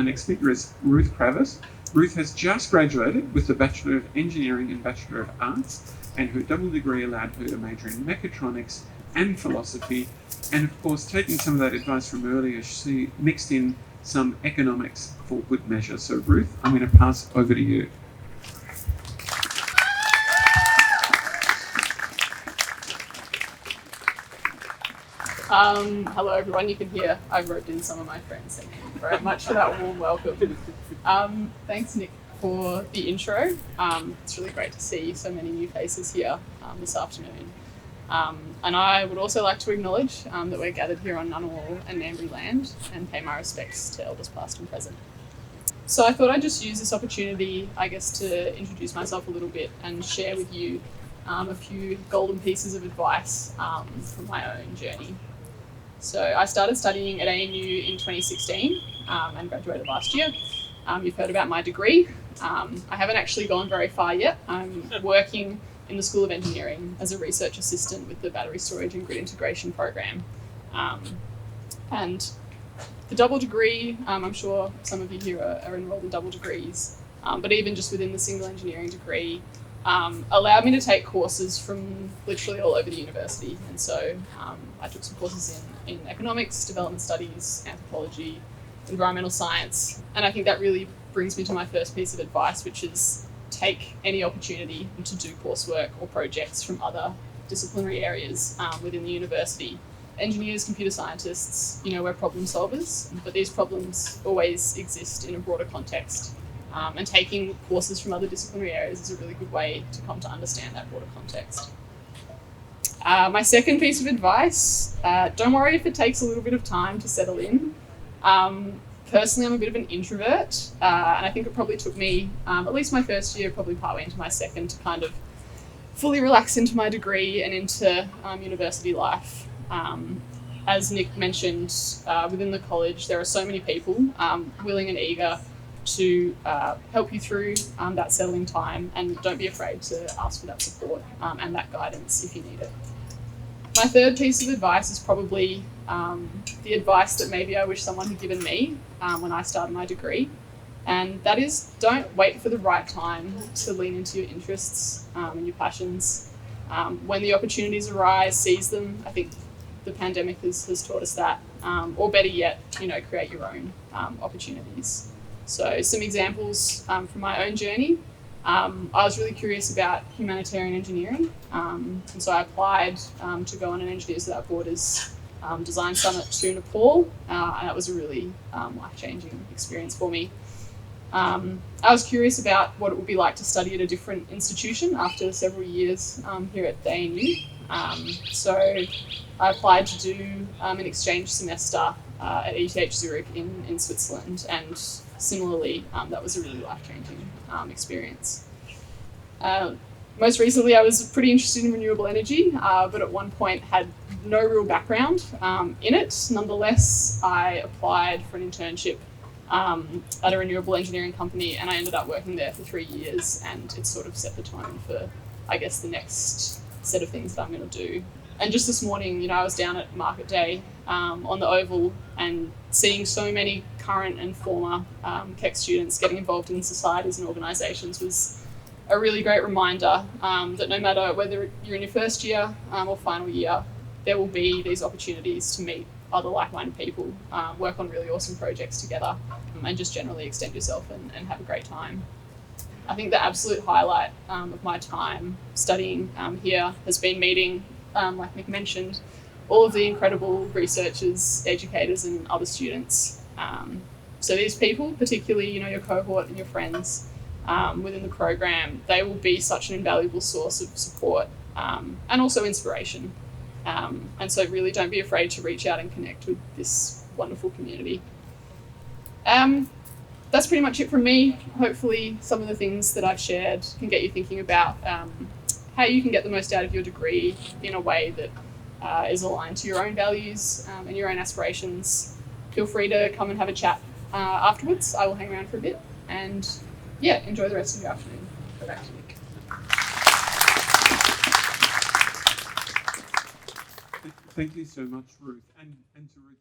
Our next speaker is Ruth Kravis. Ruth has just graduated with the Bachelor of Engineering and Bachelor of Arts, and her double degree allowed her to major in Mechatronics and Philosophy, and of course, taking some of that advice from earlier, she mixed in some economics for good measure. So Ruth, I'm going to pass over to you. Hello everyone, you can hear I've roped in some of my friends. Thank you very much for that warm welcome. Thanks Nick for the intro. It's really great to see so many new faces here this afternoon. And I would also like to acknowledge that we're gathered here on Ngunnawal and Ngambri land and pay my respects to elders past and present. So I thought I'd just use this opportunity, I guess, to introduce myself a little bit and share with you a few golden pieces of advice from my own journey. So I started studying at ANU in 2016 and graduated last year. You've heard about my degree. I haven't actually gone very far yet. I'm working in the School of Engineering as a research assistant with the Battery Storage and Grid Integration program. And the double degree, I'm sure some of you here are enrolled in double degrees, but even just within the single engineering degree, allowed me to take courses from literally all over the university. And so I took some courses in economics, development studies, anthropology, environmental science. And I think that really brings me to my first piece of advice, which is take any opportunity to do coursework or projects from other disciplinary areas within the university. Engineers, computer scientists, we're problem solvers, but these problems always exist in a broader context. And taking courses from other disciplinary areas is a really good way to come to understand that broader context. My second piece of advice, don't worry if it takes a little bit of time to settle in. Personally, I'm a bit of an introvert, and I think it probably took me at least my first year, probably partway into my second, to kind of fully relax into my degree and into university life. As Nick mentioned, within the college, there are so many people willing and eager to help you through that settling time, and don't be afraid to ask for that support and that guidance if you need it. My third piece of advice is probably the advice that maybe I wish someone had given me when I started my degree, and that is don't wait for the right time to lean into your interests and your passions. When the opportunities arise, seize them. I think the pandemic has taught us that, or better yet, create your own opportunities. So some examples from my own journey. I was really curious about humanitarian engineering, and so I applied to go on an Engineers Without Borders design summit to Nepal, and that was a really life-changing experience for me. I was curious about what it would be like to study at a different institution after several years here at the ANU. So I applied to do an exchange semester at ETH Zurich in Switzerland, and similarly, that was a really life-changing experience. Most recently, I was pretty interested in renewable energy, but at one point had no real background in it. Nonetheless, I applied for an internship at a renewable engineering company, and I ended up working there for 3 years, and it sort of set the tone for, I guess, the next set of things that I'm going to do. And just this morning, I was down at Market Day on the Oval and seeing so many current and former Keck students getting involved in societies and organisations was a really great reminder that no matter whether you're in your first year or final year, there will be these opportunities to meet other like-minded people, work on really awesome projects together, and just generally extend yourself and have a great time. I think the absolute highlight of my time studying here has been meeting, like Nick mentioned, all of the incredible researchers, educators, and other students. So these people, particularly your cohort and your friends within the program, they will be such an invaluable source of support and also inspiration. And so really don't be afraid to reach out and connect with this wonderful community. That's pretty much it from me. Hopefully some of the things that I've shared can get you thinking about how you can get the most out of your degree in a way that is aligned to your own values and your own aspirations. Feel free to come and have a chat afterwards. I will hang around for a bit, and enjoy the rest of your afternoon. Go back to Nick. Thank you so much, Ruth. And to Ruth.